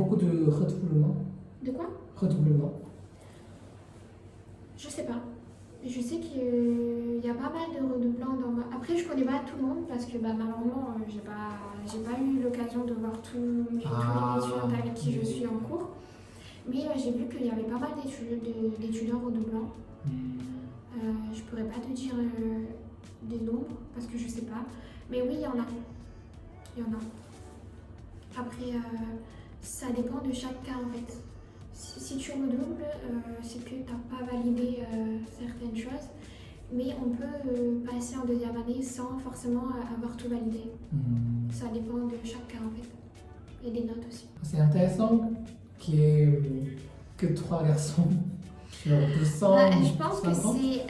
beaucoup de redoublement. De quoi? Redoublement. Je sais pas. Je sais qu'il y a pas mal de redoublants dans ma... Après, je connais pas tout le monde parce que malheureusement, j'ai pas eu l'occasion de voir tous les étudiants avec qui je suis en cours. Mais j'ai vu qu'il y avait pas mal d'étudiants redoublants. Je pourrais pas te dire des nombres parce que je sais pas. Mais oui, il y en a. Il y en a. Après, ça dépend de chaque cas en fait. Si tu redoubles, c'est que tu n'as pas validé certaines choses, mais on peut passer en deuxième année sans forcément avoir tout validé. Ça dépend de chaque cas en fait, et des notes aussi. C'est intéressant qu'il n'y ait que 3 garçons sur 200. Je pense que c'est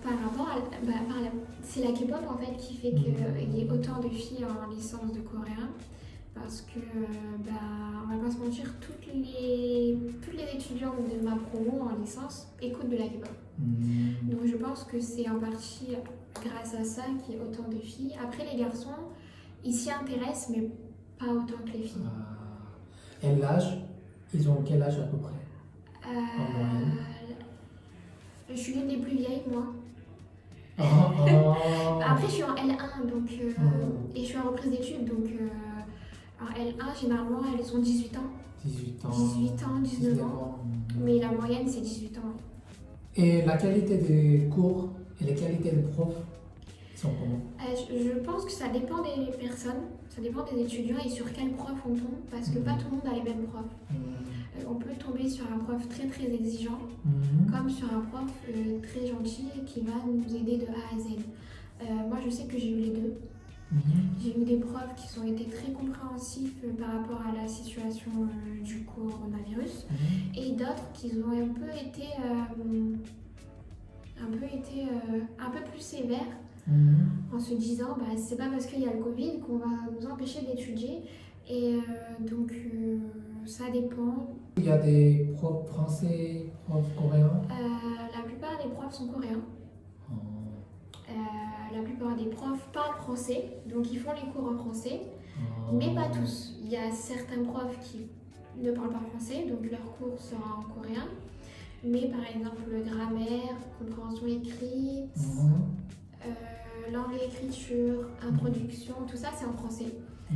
par rapport à... c'est la K-pop en fait qui fait qu'il y ait autant de filles en licence de coréen. Parce que, on va pas se mentir, toutes les étudiantes de ma promo en licence écoutent de la K-pop. Donc je pense que c'est en partie grâce à ça qu'il y a autant de filles. Après les garçons, ils s'y intéressent, mais pas autant que les filles. Et l'âge, ils ont quel âge à peu près en moyenne? Je suis l'une des plus vieilles, moi. Après je suis en L1 donc, et je suis en reprise d'études, donc... En L1, généralement, elles ont 18 ans. 18 ans. 19 ans. Mais la moyenne, c'est 18 ans. Et la qualité des cours et la qualité des profs sont comment? Je pense que ça dépend des personnes, ça dépend des étudiants et sur quel prof on tombe, parce que pas tout le monde a les mêmes profs. On peut tomber sur un prof très très exigeant, comme sur un prof très gentil qui va nous aider de A à Z. Moi, je sais que j'ai eu les deux. J'ai eu des profs qui ont été très compréhensifs par rapport à la situation du coronavirus et d'autres qui ont un peu été un peu plus sévères en se disant c'est pas parce qu'il y a le Covid qu'on va nous empêcher d'étudier et donc ça dépend. Il y a des profs français, profs coréens? La plupart des profs sont coréens. La plupart des profs parlent français, donc ils font les cours en français, mais pas tous. Il y a certains profs qui ne parlent pas français, donc leur cours sera en coréen. Mais par exemple, le grammaire, compréhension écrite, langue et écriture, introduction, tout ça c'est en français.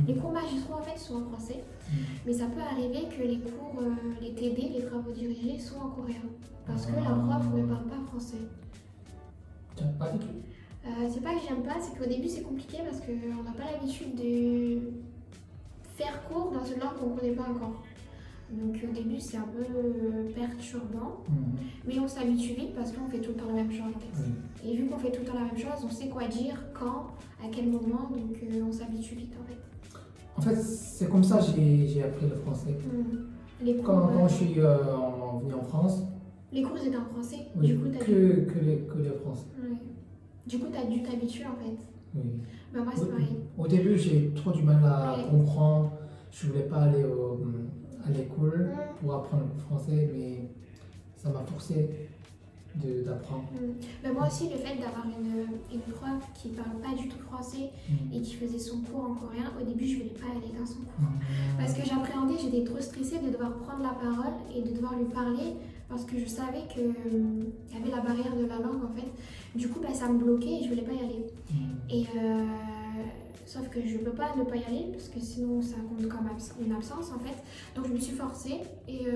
Les cours magistraux en fait sont en français, mais ça peut arriver que les cours, les TD, les travaux dirigés, sont en coréen, parce que la prof ne parle pas français. Pas du tout. C'est pas que j'aime pas, c'est qu'au début c'est compliqué parce qu'on n'a pas l'habitude de faire cours dans une langue qu'on ne connaît pas encore. Donc au début c'est un peu perturbant, mais on s'habitue vite parce qu'on fait tout le temps la même chose en fait. Et vu qu'on fait tout le temps la même chose, on sait quoi dire, quand, à quel moment, donc on s'habitue vite en fait. En fait, c'est comme ça que j'ai appris le français. Les cours, quand je suis venu en France. Les cours étaient en français, Oui, du coup que le français. Ouais. Du coup, tu as dû t'habituer en fait. Oui. Moi, c'est pareil. Au début, j'ai trop du mal à comprendre. Je voulais pas aller à l'école pour apprendre le français, mais ça m'a forcé d'apprendre. Moi aussi, le fait d'avoir une prof qui parle pas du tout français et qui faisait son cours en coréen, au début, je voulais pas aller dans son cours. Parce que j'appréhendais, j'étais trop stressée de devoir prendre la parole et de devoir lui parler. Parce que je savais qu'il y avait la barrière de la langue en fait. Du coup, ça me bloquait et je voulais pas y aller. Et sauf que je peux pas ne pas y aller parce que sinon ça compte comme une absence en fait. Donc je me suis forcée et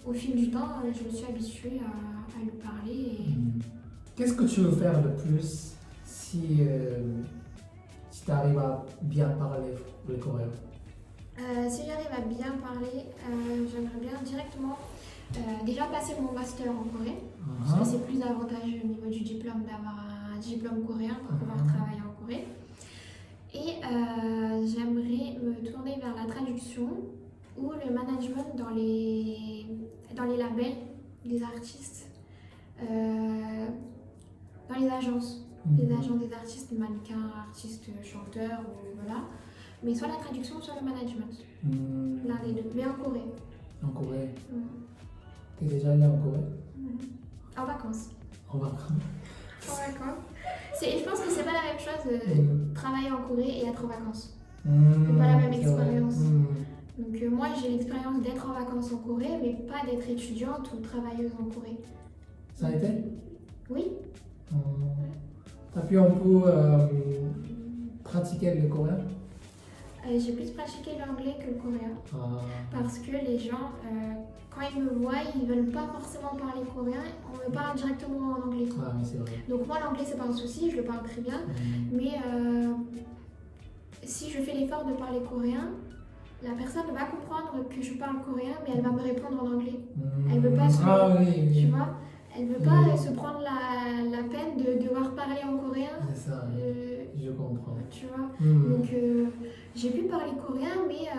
au fil du temps, je me suis habituée à lui parler. Qu'est-ce que tu veux faire le plus si tu arrives à bien parler le coréen? Si j'arrive à bien parler, j'aimerais bien directement déjà passer mon master en Corée, parce que c'est plus avantageux au niveau du diplôme d'avoir un diplôme coréen pour pouvoir travailler en Corée. Et j'aimerais me tourner vers la traduction ou le management dans les labels des artistes, dans les agences, les agents des artistes, mannequins, artistes, chanteurs, voilà. Mais soit la traduction, soit le management, l'un des deux, mais en Corée. En Corée. T'es déjà allé en Corée? En vacances. En vacances. En vacances. Je pense que c'est pas la même chose travailler en Corée et être en vacances. C'est pas la même expérience. Donc moi j'ai l'expérience d'être en vacances en Corée, mais pas d'être étudiante ou travailleuse en Corée. Ça a été? Oui, T'as pu un peu pratiquer le coréen? j'ai plus pratiqué l'anglais que le coréen. Ah, Parce que les gens, quand ils me voient, ils veulent pas forcément parler coréen, on me parle directement en anglais. ah oui, c'est vrai. Donc moi l'anglais c'est pas un souci, je le parle très bien, mais si je fais l'effort de parler coréen, la personne va comprendre que je parle coréen, mais elle va me répondre en anglais. Elle veut pas se... Ah oui, Tu oui. vois, elle veut pas Oui. se prendre la peine de devoir parler en coréen. C'est ça, oui. Je comprends. Tu vois, Hmm. donc j'ai pu parler coréen, mais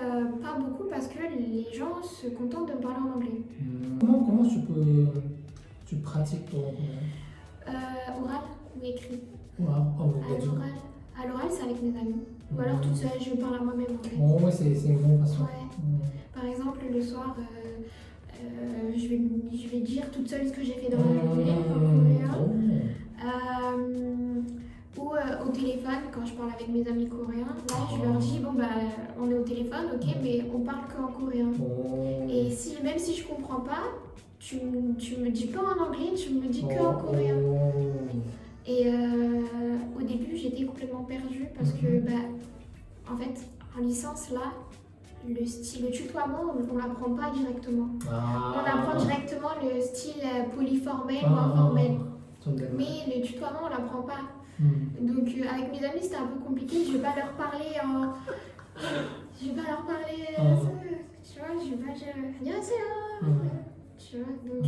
pas beaucoup parce que les gens se contentent de me parler en anglais. Comment tu pratiques ton coréen? Oral ou écrit. Wow. Oh, À l'oral, c'est avec mes amis. Ou alors toute seule, je parle à moi-même en fait. Oh, oui, c'est une bonne façon. Ouais. Par exemple, le soir, je vais dire toute seule ce que j'ai fait dans la journée en coréen. Ou au téléphone, quand je parle avec mes amis coréens, là je leur dis bon bah on est au téléphone, ok, mais on parle qu'en coréen. Et même si je comprends pas, tu me dis pas en anglais, tu me dis que en coréen. Et au début j'étais complètement perdue parce que bah en fait en licence là, le tutoiement on l'apprend pas directement. On apprend directement le style polyformel ou informel. Mais le tutoiement on l'apprend pas. Donc avec mes amis c'était un peu compliqué, je vais pas leur parler en... Je vais pas leur parler... Tu vois, je vais pas dire... Tu vois, donc...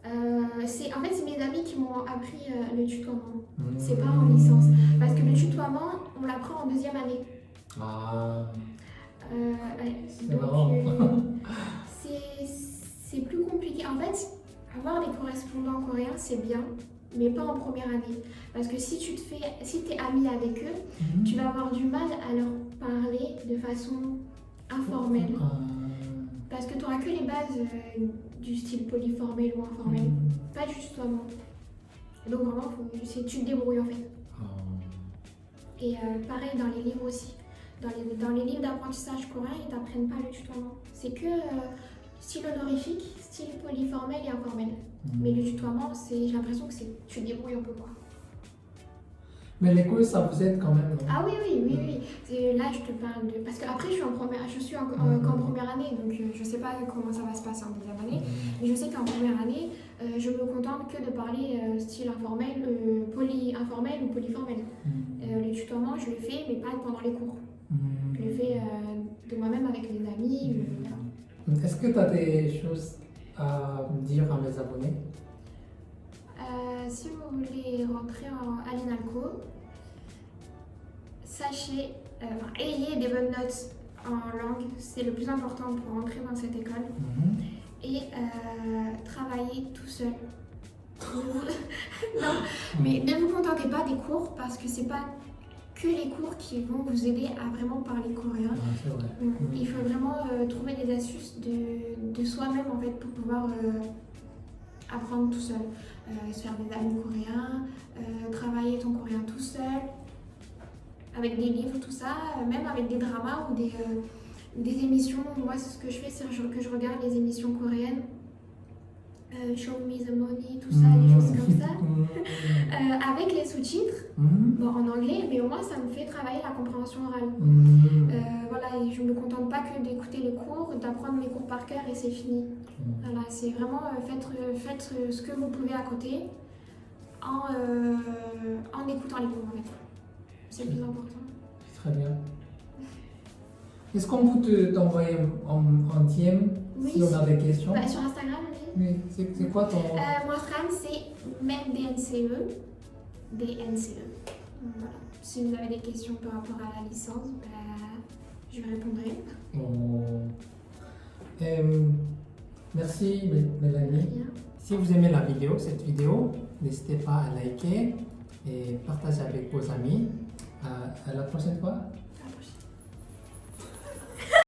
en fait c'est mes amis qui m'ont appris le tutoiement. C'est pas en licence. Parce que le tutoiement on l'apprend en deuxième année. C'est marrant. C'est plus compliqué. En fait, avoir des correspondants coréens c'est bien, mais pas en première année. Parce que si tu es ami avec eux, tu vas avoir du mal à leur parler de façon informelle. Parce que tu n'auras que les bases du style polyformel ou informel, pas du tutoiement. Donc vraiment, tu te débrouilles en fait. Et pareil dans les livres aussi. Dans les livres d'apprentissage coréen, ils t'apprennent pas le tutoiement. C'est que style honorifique, style polyformel et informel. Mais le tutoiement, j'ai l'impression que tu te débrouilles un peu quoi. Mais l'école, ça vous aide quand même, non? Ah oui. Là, je te parle de... Parce qu'après, je suis qu'en première année, donc je sais pas comment ça va se passer en deuxième année. Mais je sais qu'en première année, je me contente que de parler style informel, informel ou polyformel. Le tutoiement, je le fais, mais pas pendant les cours. Je le fais de moi-même avec mes amis. Voilà. Est-ce que tu as des choses à dire à mes abonnés? Si vous voulez rentrer à l'INALCO, ayez des bonnes notes en langue, c'est le plus important pour rentrer dans cette école. Et travailler tout seul. Non, mais ne vous contentez pas des cours parce que c'est pas que les cours qui vont vous aider à vraiment parler coréen. C'est vrai. Il faut vraiment trouver des astuces de soi-même en fait pour pouvoir apprendre tout seul. Se faire des amis coréens, travailler ton coréen tout seul, avec des livres, tout ça, même avec des dramas ou des émissions. Moi, ce que je fais, c'est que je regarde les émissions coréennes. Show Me the Money, tout ça, des choses comme ça, avec les sous-titres, bon, en anglais, mais au moins ça me fait travailler la compréhension orale. Voilà, et je ne me contente pas que d'écouter les cours, d'apprendre mes cours par cœur et c'est fini. Voilà, c'est vraiment faites ce que vous pouvez à côté en écoutant les cours en fait. C'est le plus important. Très bien. Est-ce qu'on peut t'envoyer en DM si on a des questions? Sur Instagram, oui. Oui, c'est quoi ton... Mon Instagram, c'est MEMDNCE. DNCE. Voilà. Si vous avez des questions par rapport à la licence, je répondrai. Merci Mélanie. Si vous aimez cette vidéo, n'hésitez pas à liker et partager avec vos amis. À la prochaine fois.